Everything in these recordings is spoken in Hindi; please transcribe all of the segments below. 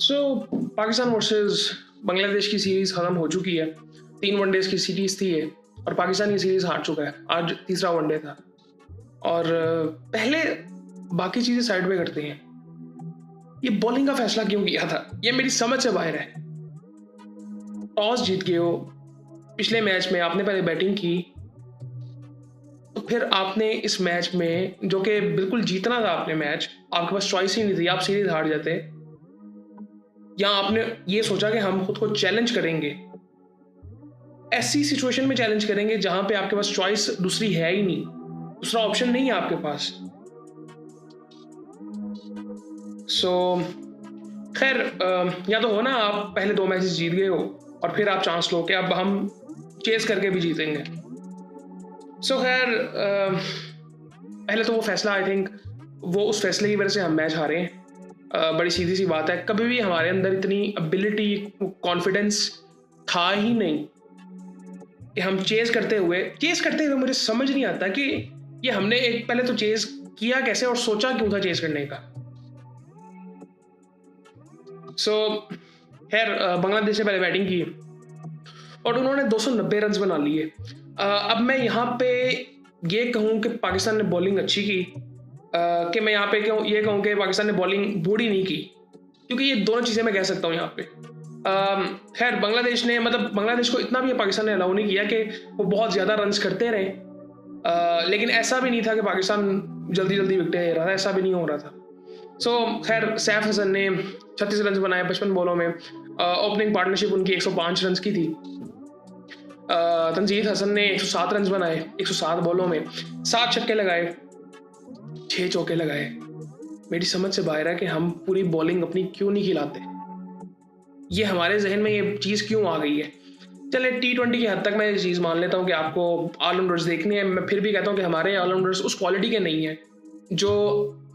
सो पाकिस्तान वर्सेस बांग्लादेश की सीरीज खत्म हो चुकी है। 3 वनडेज की सीरीज थी ये और पाकिस्तान ये सीरीज हार चुका है। आज तीसरा वनडे था और पहले बाकी चीजें साइड में करते हैं। ये बॉलिंग का फैसला क्यों किया था, ये मेरी समझ से बाहर है। टॉस जीत गए हो, पिछले मैच में आपने पहले बैटिंग की, तो फिर आपने इस मैच में जो कि बिल्कुल जीतना था आपने मैच, आपके पास चॉइस ही नहीं थी, आप सीरीज हार जाते। या आपने ये सोचा कि हम खुद को चैलेंज करेंगे, ऐसी सिचुएशन में चैलेंज करेंगे जहां पे आपके पास चॉइस दूसरी है ही नहीं, दूसरा ऑप्शन नहीं है आपके पास। सो खैर या तो हो ना आप पहले 2 मैचेस जीत गए हो और फिर आप चांस लो कि अब हम चेस करके भी जीतेंगे। सो खैर पहले तो वो फैसला आई थिंक वो उस फैसले की वजह से हम मैच हारे हैं। बड़ी सीधी सी बात है, कभी भी हमारे अंदर इतनी एबिलिटी, कॉन्फिडेंस था ही नहीं कि हम चेस करते हुए मुझे समझ नहीं आता कि ये हमने एक पहले तो चेस किया कैसे और सोचा क्यों था चेस करने का। सो खैर बांग्लादेश ने पहले बैटिंग की और उन्होंने 290 रन बना लिए। अब मैं यहाँ पे ये कहूँ कि पाकिस्तान ने बॉलिंग अच्छी की, कि मैं यहाँ पे ये कहूँ कि पाकिस्तान ने बॉलिंग बूढ़ी नहीं की, क्योंकि ये दोनों चीज़ें मैं कह सकता हूँ यहाँ पे। खैर बांग्लादेश ने, मतलब बांग्लादेश को इतना भी पाकिस्तान ने अलाउ नहीं किया कि वो बहुत ज़्यादा रन्स करते रहे, लेकिन ऐसा भी नहीं था कि पाकिस्तान जल्दी जल्दी विकेटें ले रहा था, ऐसा भी नहीं हो रहा था। सो खैर सैफ हसन ने 36 रन बनाए 55 बॉलों में। ओपनिंग पार्टनरशिप उनकी 105 रन की थी। तंजीद हसन ने 107 रन बनाए 107 बॉलों में, 7 छक्के लगाए, 6 चौके लगाए। मेरी समझ से बाहर है कि हम पूरी बॉलिंग अपनी क्यों नहीं खिलाते, ये हमारे जहन में ये चीज़ क्यों आ गई है। चले T20 की हद तक मैं ये चीज़ मान लेता हूँ कि आपको ऑलराउंडर्स देखनी है। मैं फिर भी कहता हूँ कि हमारे ऑलराउंडर्स उस क्वालिटी के नहीं है जो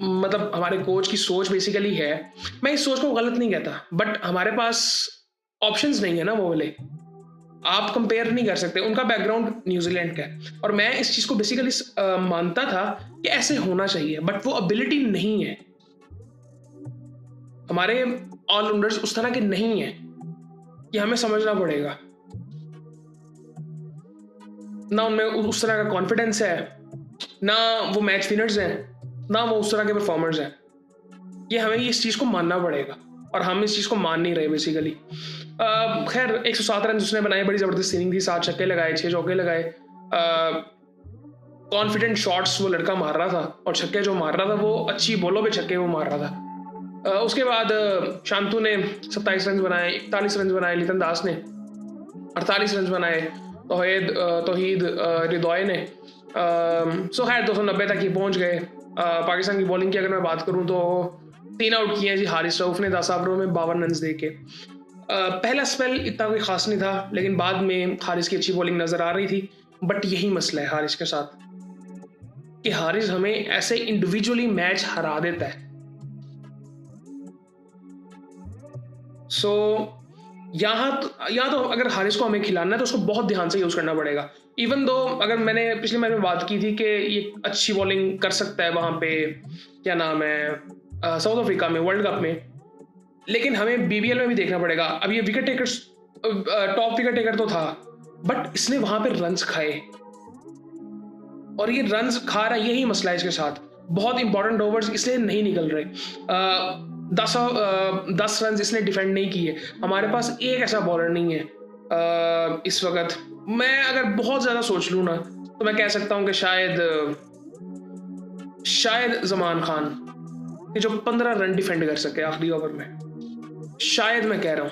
मतलब हमारे कोच की सोच बेसिकली है। मैं इस सोच को गलत नहीं कहता, बट हमारे पास ऑप्शंस नहीं है ना वो वाले, आप कंपेयर नहीं कर सकते। उनका बैकग्राउंड न्यूजीलैंड का है और मैं इस चीज़ को बेसिकली मानता था कि ऐसे होना चाहिए, बट वो एबिलिटी नहीं है। हमारे ऑलराउंडर्स उस तरह के नहीं है, ये हमें समझना पड़ेगा। ना उनमें उस तरह का कॉन्फिडेंस है, ना वो मैच विनर्स हैं, ना वो उस तरह के परफॉर्मर्स हैं। ये हमें इस चीज़ को मानना पड़ेगा और हम इस चीज़ को मान नहीं रहे बेसिकली। खैर 107 रन उसने बनाए, बड़ी ज़बरदस्त इनिंग थी, 7 छक्के लगाए, 6 चौके लगाए। कॉन्फिडेंट शॉट्स वो लड़का मार रहा था और छक्के जो मार रहा था वो अच्छी बॉलों पे छक्के वो मार रहा था। उसके बाद शांतु ने 27 रन बनाए, 41 रन बनाए लितन दास ने, 48 रन बनाए तौहीद रिदॉय ने। सो खैर 290 तक ही पहुंच गए। पाकिस्तान की बॉलिंग की अगर मैं बात करूं तो 3 आउट किए हैं जी हारिस रऊफ ने 10 ओवरों में 52 रन दे के। पहला स्पेल इतना कोई खास नहीं था, लेकिन बाद में हारिस की अच्छी बॉलिंग नजर आ रही थी। बट यही मसला है हारिस के साथ कि हारिस हमें ऐसे इंडिविजुअली मैच हरा देता है। सो यहाँ तो अगर हारिस को हमें खिलाना है तो उसको बहुत ध्यान से यूज़ करना पड़ेगा। इवन दो अगर मैंने पिछले मैच में बात की थी कि ये अच्छी बॉलिंग कर सकता है वहाँ पे, क्या नाम है, साउथ अफ्रीका में वर्ल्ड कप में, लेकिन हमें BBL में भी देखना पड़ेगा। अब ये wicket takers, top wicket taker तो था, बट इसने वहाँ पे रन्स खाए और ये रन्स खा रहा है, यही मसला है इसके साथ। बहुत इंपॉर्टेंट ओवर्स इसलिए नहीं निकल रहे। 10 रन इसने डिफेंड नहीं किए। हमारे पास एक ऐसा बॉलर नहीं है इस वक्त। मैं अगर बहुत ज़्यादा सोच लूँ ना तो मैं कह सकता हूँ कि शायद जमान खान कि जो 15 रन डिफेंड कर सके आखिरी ओवर में, शायद मैं कह रहा हूँ,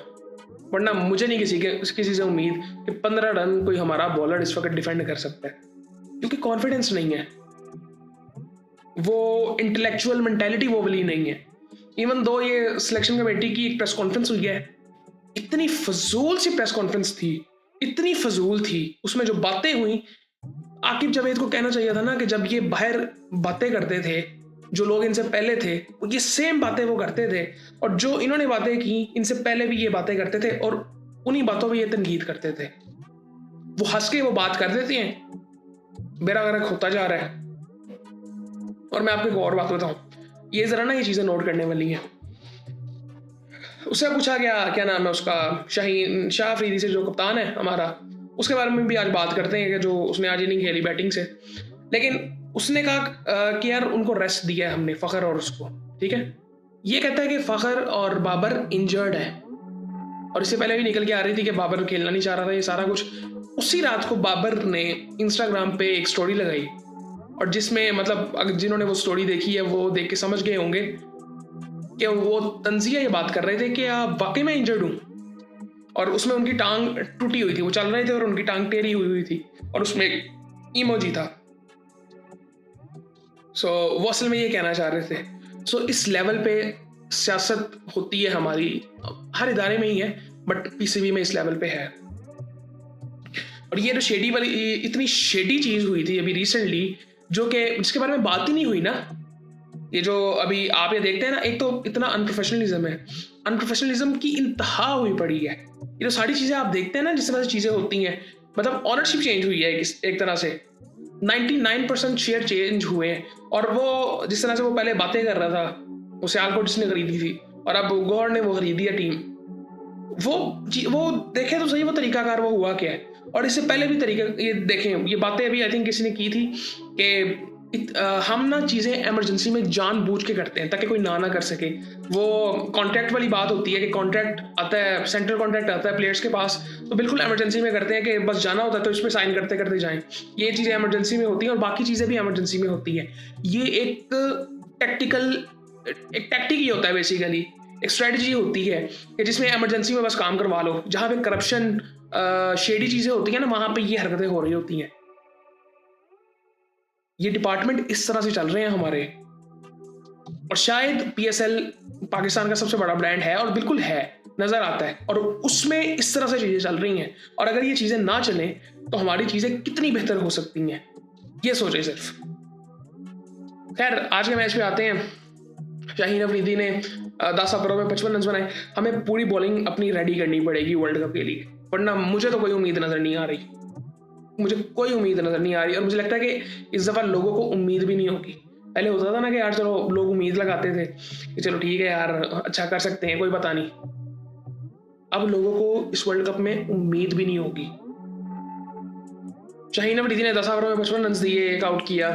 वरना मुझे नहीं किसी से उम्मीद कि 15 रन कोई हमारा बॉलर इस वक्त डिफेंड कर सकता है, क्योंकि कॉन्फिडेंस नहीं है, वो इंटेलेक्चुअल मेंटालिटी वो वाली नहीं है। इवन दो ये सिलेक्शन कमेटी की एक प्रेस कॉन्फ्रेंस हुई है, इतनी फजूल सी प्रेस कॉन्फ्रेंस थी, इतनी फजूल थी। उसमें जो बातें हुई, आकिब जावेद को कहना चाहिए था ना कि जब ये बाहर बातें करते थे, जो लोग इनसे पहले थे वो ये सेम बातें वो करते थे, और जो इन्होंने बातें की इनसे पहले भी ये बातें करते थे और उन्हीं बातों पे ये तनकीद करते थे। वो हंस के वो बात कर देते हैं, मेरा गर्क होता जा रहा है। और मैं आपको एक और बात बताऊं, ये जरा ना ये चीजें नोट करने वाली हैं। उससे पूछा गया क्या नाम है उसका, शाहीन शाह अफरीदी से, जो कप्तान है हमारा, उसके बारे में भी आज बात करते हैं कि जो उसने आज इनिंग खेली बैटिंग से। लेकिन उसने कहा कि यार उनको रेस्ट दिया है हमने, फ़खर और उसको, ठीक है। ये कहता है कि फ़खर और बाबर इंजर्ड है, और इससे पहले भी निकल के आ रही थी कि बाबर खेलना नहीं चाह रहा था, ये सारा कुछ। उसी रात को बाबर ने इंस्टाग्राम पे एक स्टोरी लगाई, और जिसमें मतलब अगर जिन्होंने वो स्टोरी देखी है वो देख के समझ गए होंगे कि वो तंजिया ये बात कर रहे थे कि वाकई में इंजर्ड हूँ। और उसमें उनकी टांग टूटी हुई थी, वो चल रहे थे और उनकी टांग टेढ़ी हुई थी, और उसमें एक इमोजी था। सो वो असल में ये कहना चाह रहे थे। सो इस लेवल पे सियासत होती है हमारी, हर इदारे में ही है, बट पीसीबी में इस लेवल पे है। और ये जो शेडी वाली इतनी शेडी चीज हुई थी अभी रिसेंटली, जो कि जिसके बारे में बात ही नहीं हुई ना, ये जो अभी आप ये देखते हैं ना, एक तो इतना अनप्रोफेशनलिज्म है, अनप्रोफेशनलिज्म की इंतहा हुई पड़ी है। ये जो सारी चीजें आप देखते हैं ना, जिस तरह से चीजें होती हैं, मतलब ऑनरशिप चेंज हुई है एक तरह से, 99% शेयर चेंज हुए हैं। और वो जिस तरह से वो पहले बातें कर रहा था, वो सियालकोट जिसने खरीदी थी, और अब गौर ने वो खरीदी है टीम, वो देखे तो सही वो तरीकाकार वो हुआ क्या है। और इससे पहले भी तरीका ये देखें, ये बातें अभी आई थिंक किसी ने की थी कि हम ना चीज़ें इमरजेंसी में जानबूझ के करते हैं ताकि कोई ना कर सके। वो कॉन्ट्रैक्ट वाली बात होती है कि कॉन्ट्रैक्ट आता है, सेंट्रल कॉन्ट्रैक्ट आता है प्लेयर्स के पास, तो बिल्कुल इमरजेंसी में करते हैं कि बस जाना होता है तो इसमें साइन करते करते जाएं। ये चीज़ें इमरजेंसी में होती हैं, और बाकी चीज़ें भी इमरजेंसी में होती हैं। ये एक टैक्टिक ही होता है बेसिकली, एक स्ट्रेटजी होती है कि जिसमें इमरजेंसी में बस काम करवा लो। जहाँ पे करप्शन शेडी चीज़ें होती हैं ना, वहाँ पे ये हरकतें हो रही होती हैं। ये डिपार्टमेंट इस तरह से चल रहे हैं हमारे। और शायद पीएसएल पाकिस्तान का सबसे बड़ा ब्रांड है, और बिल्कुल है, नजर आता है, और उसमें इस तरह से चीजें चल रही हैं। और अगर ये चीजें ना चलें तो हमारी चीजें कितनी बेहतर हो सकती हैं, ये सोचे सिर्फ। खैर, आज के मैच पे आते हैं। शाहीन अफरीदी ने 10 ओवरों में 55 रन बनाए। हमें पूरी बॉलिंग अपनी रेडी करनी पड़ेगी वर्ल्ड कप के लिए, वरना मुझे तो कोई उम्मीद नजर नहीं आ रही, मुझे कोई उम्मीद नजर नहीं आ रही। और मुझे लगता है कि इस दफा लोगों को उम्मीद भी नहीं होगी। पहले होता था ना कि यार चलो लोग उम्मीद लगाते थे कि चलो ठीक है यार, अच्छा कर सकते हैं, कोई पता नहीं। अब लोगों को इस वर्ल्ड कप में उम्मीद भी नहीं होगी। शाहीन अफरीदी ने 10 ओवरों में 55 रन दिए, एक आउट किया।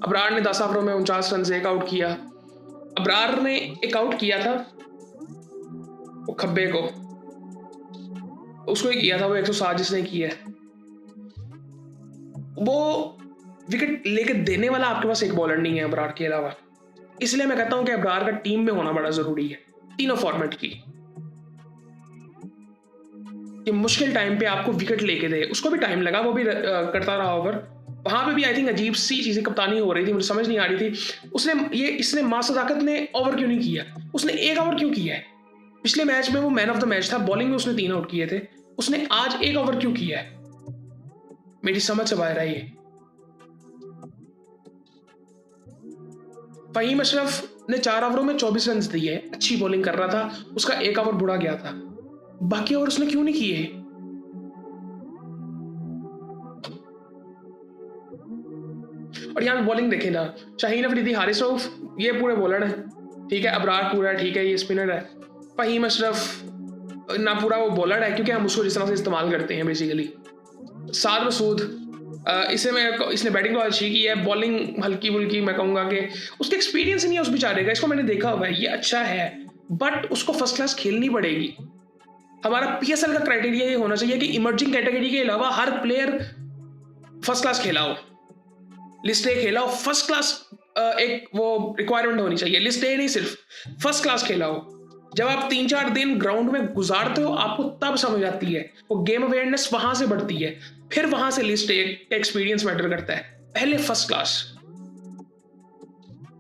अबरार ने 10 ओवरों में 49 रन से एक आउट किया। अबरार ने एक आउट किया था वो खब्बे को, उसको ही किया था, वो 107 जिसने किया है। वो विकेट लेके देने वाला आपके पास एक बॉलर नहीं है अबरार के अलावा। इसलिए मैं कहता हूं कि अबरार का टीम में होना बड़ा जरूरी है, तीनों फॉर्मेट की, कि मुश्किल टाइम पे आपको विकेट लेके दे। उसको भी टाइम लगा, वो भी करता रहा ओवर। वहां पे भी आई थिंक अजीब सी चीजें कप्तानी हो रही थी, मुझे समझ नहीं आ रही थी। इसने मां सदाकत ने ओवर क्यों नहीं किया? उसने एक ओवर क्यों किया है? पिछले मैच में वो मैन ऑफ द मैच था, बॉलिंग में उसने 3 आउट किए थे, उसने आज एक ओवर क्यों किया है? मेरी समझ से बाहर है ये। फहीम अशरफ ने 4 ओवरों में 24 रन दिए, अच्छी बॉलिंग कर रहा था, उसका एक ओवर बुरा गया था। बाकी ओवर उसने क्यों नहीं किए? और यहाँ पे बॉलिंग देखें ना, शाहीन अफरीदी, हारिस रऊफ, ये पूरे बॉलर हैं, ठीक है। अबरार पूरा ठीक है, ये स्पिनर है। फहीम अशरफ ना पूरा वो बॉलर है, क्योंकि हम उसको जिस तरह से इस्तेमाल करते हैं बेसिकली। साद मसूद, इसने बैटिंग तो अच्छी की है, बॉलिंग हल्की बुल्की, मैं कहूँगा कि उसके एक्सपीरियंस नहीं है उस बेचारे का, इसको मैंने देखा हुआ है, ये अच्छा है, बट उसको फर्स्ट क्लास खेलनी पड़ेगी। हमारा पीएसएल का क्राइटेरिया ये होना चाहिए कि इमर्जिंग कैटेगरी के अलावा हर प्लेयर फर्स्ट क्लास खेला हो, लिस्ट ए खेला हो, फर्स्ट क्लास एक वो रिक्वायरमेंट होनी चाहिए। लिस्ट ए नहीं, सिर्फ फर्स्ट क्लास खेला हो। जब आप 3-4 दिन ग्राउंड में गुजारते हो, आपको तब समझ आती है, वो गेम अवेयरनेस वहां से बढ़ती है, फिर वहां से लिस्ट ए एक्सपीरियंस मैटर करता है, पहले फर्स्ट क्लास।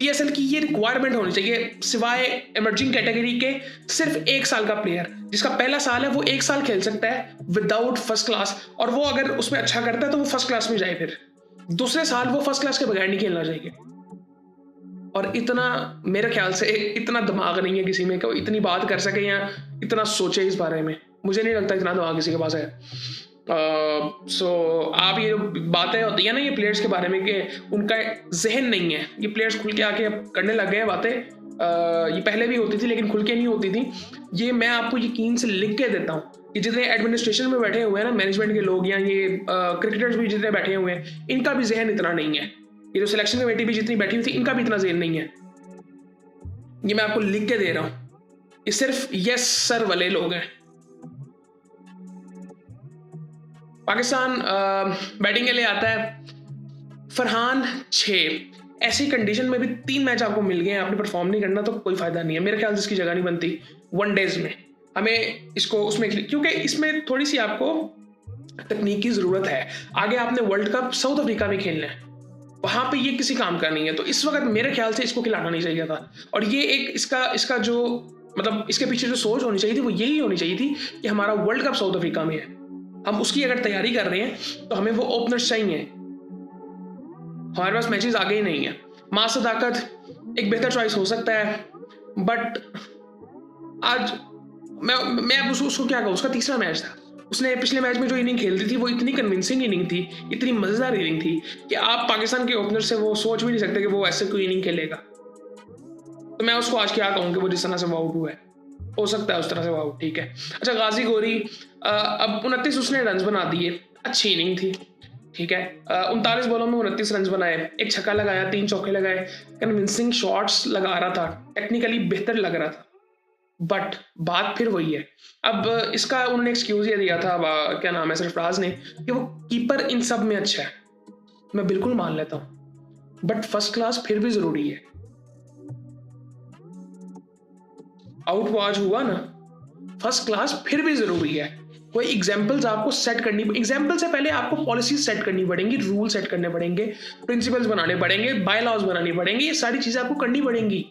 पीएसएल की ये रिक्वायरमेंट होनी चाहिए, सिवाय इमर्जिंग कैटेगरी के सिर्फ 1 साल का प्लेयर, जिसका पहला साल है, वो 1 साल खेल सकता है विदाउट फर्स्ट क्लास, और वो अगर उसमें अच्छा करता है तो वो फर्स्ट क्लास में जाए, फिर दूसरे साल वो फर्स्ट क्लास के बगैर नहीं खेलना चाहिए। और इतना मेरे ख्याल से इतना दिमाग नहीं है किसी में कि वो इतनी बात कर सके या इतना सोचे इस बारे में। मुझे नहीं लगता इतना दिमाग किसी के पास है। सो आप ये जो बातें होती है ना ये प्लेयर्स के बारे में कि उनका जहन नहीं है, ये प्लेयर्स खुल के आके करने लग गए हैं बातें, ये पहले भी होती थी लेकिन खुल के नहीं होती थी। ये मैं आपको यकीन से लिख के देता हूँ कि जितने एडमिनिस्ट्रेशन में बैठे हुए हैं ना, मैनेजमेंट के लोग या ये क्रिकेटर्स भी जितने बैठे हुए हैं, इनका भी जहन इतना नहीं है। ये जो सिलेक्शन कमेटी भी जितनी बैठी हुई थी, इनका भी इतना जहन नहीं है। ये मैं आपको लिख के दे रहा हूँ। ये सिर्फ यस सर वाले लोग हैं। पाकिस्तान बैटिंग के लिए आता है। फरहान 6। ऐसी कंडीशन में भी 3 मैच आपको मिल गए हैं, आपने परफॉर्म नहीं करना तो कोई फायदा नहीं है। मेरे ख्याल से इसकी जगह नहीं बनती वनडेज में। हमें इसको उसमें, क्योंकि इसमें थोड़ी सी आपको तकनीक की जरूरत है। आगे आपने वर्ल्ड कप साउथ अफ्रीका में खेलना है, वहां पे ये किसी काम का नहीं है। तो इस वक्त मेरे ख्याल से इसको खिलाना नहीं चाहिए था। और ये एक इसका जो मतलब इसके पीछे जो सोच होनी चाहिए थी वो यही होनी चाहिए थी कि हमारा वर्ल्ड कप साउथ अफ्रीका में है, हम उसकी अगर तैयारी कर रहे हैं तो हमें वो ओपनर्स चाहिए। हमारे पास मैचेस आगे ही नहीं है। मां सदाकत एक बेहतर चॉइस हो सकता है, बट आज मैं अब उसको क्या कहूँ। उसका तीसरा मैच था, उसने पिछले मैच में जो इनिंग खेलती थी वो इतनी कन्विंसिंग इनिंग थी, इतनी मजेदार इनिंग थी कि आप पाकिस्तान के ओपनर से वो सोच भी नहीं सकते कि वो ऐसे कोई इनिंग खेलेगा। तो मैं उसको आज क्या कहूँ कि वो जिस तरह से वो आउट हुआ है, हो सकता है उस तरह से वो आउट, ठीक है। अच्छा, गाजी गोरी अब 29 उसने रन बना दिए, अच्छी इनिंग थी, ठीक है। 39 बॉलों में 29 रन बनाए, एक छक्का लगाया, 3 चौके लगाए, कन्विंसिंग शॉट्स लगा रहा था, टेक्निकली बेहतर लग रहा था। बट बात फिर वही है। अब इसका उन्होंने एक्सक्यूज ये दिया था, क्या नाम है, सरफराज ने, कि वो कीपर इन सब में अच्छा है। मैं बिल्कुल मान लेता हूं, बट फर्स्ट क्लास फिर भी जरूरी है। आउट वो आज हुआ ना, फर्स्ट क्लास फिर भी जरूरी है। कोई एग्जाम्पल्स आपको सेट करनी, एग्जाम्पल से पहले आपको पॉलिसी सेट करनी पड़ेंगी, रूल सेट करने पड़ेंगे, प्रिंसिपल्स बनाने पड़ेंगे, बाय लॉज बनानी पड़ेंगी, ये सारी चीजें आपको करनी पड़ेंगी।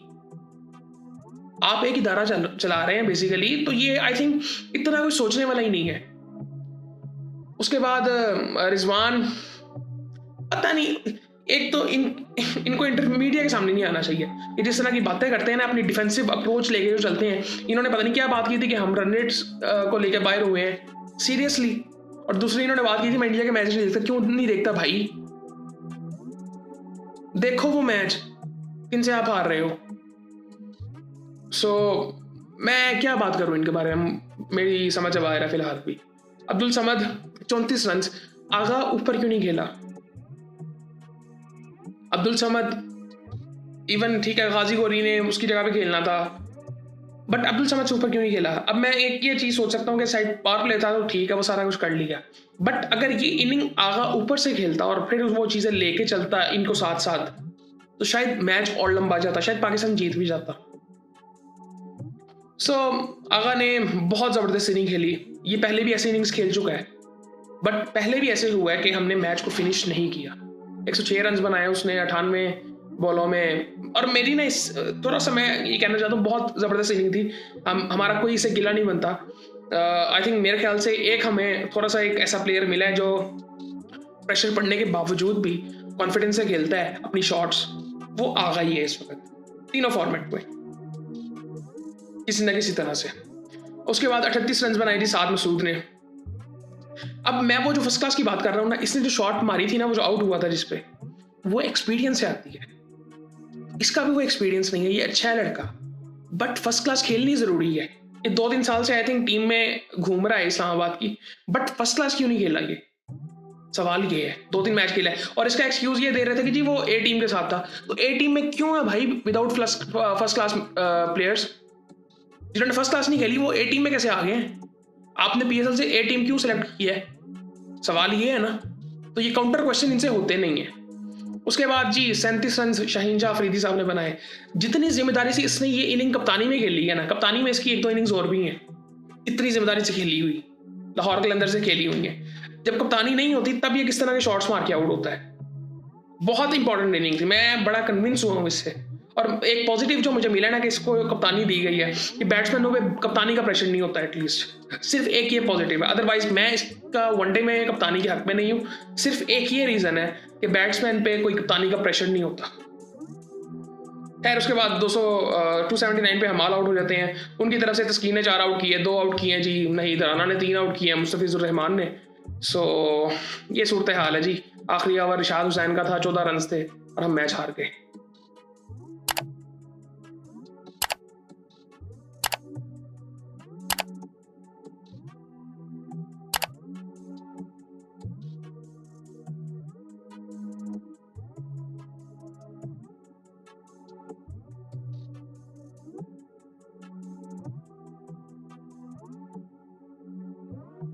आप एक इदारा चला रहे हैं बेसिकली, तो ये आई थिंक इतना कोई सोचने वाला ही नहीं है। उसके बाद रिजवान, पता नहीं, एक तो इनको मीडिया के सामने नहीं आना चाहिए। ये जिस तरह की बातें करते हैं ना, अपनी डिफेंसिव अप्रोच लेके जो चलते हैं, इन्होंने पता नहीं क्या बात की थी कि हम रन रेट्स को लेकर बाहर हुए हैं, सीरियसली। और दूसरी इन्होंने बात की थी मैं इंडिया के मैच नहीं देखता। क्यों नहीं देखता भाई? देखो वो मैच, किनसे आप हार रहे हो। मैं क्या बात करूं इनके बारे में, मेरी समझ अब आ रहा है फिलहाल भी। अब्दुल समद 34 रन, आगा ऊपर क्यों नहीं खेला? अब्दुल समद इवन ठीक है, गाजी गोरी ने उसकी जगह पे खेलना था, बट अब्दुल समद से ऊपर क्यों नहीं खेला? अब मैं एक ये चीज सोच सकता हूँ कि साइड पावर प्ले था तो ठीक है, वो सारा कुछ कर लिया, बट अगर ये इनिंग आगा ऊपर से खेलता और फिर वो चीजें लेके चलता इनको साथ साथ, तो शायद मैच और लंबा जाता, शायद पाकिस्तान जीत भी जाता। आगा ने बहुत ज़बरदस्त इनिंग खेली। ये पहले भी ऐसे इनिंग्स खेल चुका है, बट पहले भी ऐसे हुआ है कि हमने मैच को फिनिश नहीं किया। 106 रन बनाए उसने 98 बॉलों में। और मेरी ना थोड़ा सा मैं ये कहना चाहता हूँ, बहुत ज़बरदस्त इनिंग थी। हमारा कोई इसे गिला नहीं बनता। आई थिंक मेरे ख्याल से हमें थोड़ा सा एक ऐसा प्लेयर मिला है जो प्रेशर पड़ने के बावजूद भी कॉन्फिडेंस से खेलता है अपनी शॉट्स। वो आगा ही है इस वक्त तीनों फॉर्मेट में किसी न किसी तरह से। उसके बाद 38 रन बनाए थी साद मसूद ने। अब मैं वो जो फर्स्ट क्लास की बात कर रहा हूँ ना, इसने जो शॉट मारी थी ना, वो जो आउट हुआ था जिसपे, वो एक्सपीरियंस से आती है। इसका भी वो एक्सपीरियंस नहीं है। ये अच्छा है लड़का, बट फर्स्ट क्लास खेलनी जरूरी है। ये 2-3 साल से आई थिंक टीम में घूम रहा है इस्लामाबाद की, बट फर्स्ट क्लास क्यों नहीं खेला? ये सवाल ये है। 2-3 मैच खेला है और इसका एक्सक्यूज ये दे रहे थे कि जी वो ए टीम के साथ था। तो ए टीम में क्यों है भाई विदाउट फर्स्ट क्लास प्लेयर्स? जिन्होंने फर्स्ट क्लास नहीं खेली वो ए टीम में कैसे आ गए? आपने पीएसएल से ए टीम क्यों सेलेक्ट किया है? सवाल ये है ना। तो ये काउंटर क्वेश्चन इनसे होते नहीं है। उसके बाद जी 37 रन शाहीन शाह अफरीदी साहब ने बनाए। जितनी जिम्मेदारी से इसने ये इनिंग कप्तानी में खेली है ना, कप्तानी में इसकी 1-2 इनिंग्स और भी हैं, इतनी जिम्मेदारी से खेली हुई, लाहौर के अंदर से खेली हुई है। जब कप्तानी नहीं होती तब ये किस तरह के शॉट्स मार के आउट होता है। बहुत इंपॉर्टेंट इनिंग थी, मैं बड़ा कन्विंस हुआ हूँ इससे। और एक पॉजिटिव जो मुझे मिला ना कि इसको कप्तानी दी गई है, कि बैट्समैनों पे कप्तानी का प्रेशर नहीं होता एटलीस्ट। सिर्फ एक ये पॉजिटिव है, अदरवाइज मैं इसका वनडे में कप्तानी के हक में नहीं हूँ। सिर्फ एक ये रीजन है कि बैट्समैन पे कोई कप्तानी का प्रेशर नहीं होता। खैर उसके बाद 279 पे हमाल आउट हो जाते हैं। उनकी तरफ से तस्कीन ने 4 आउट किए, 2 आउट किए जी नहीं, दराना ने 3 आउट किए, मुस्तफिजुर रहमान ने। ये सूरत हाल है जी। आखिरी ओवर रिशाद हुसैन का था, 14 रन थे और हम मैच हार गए।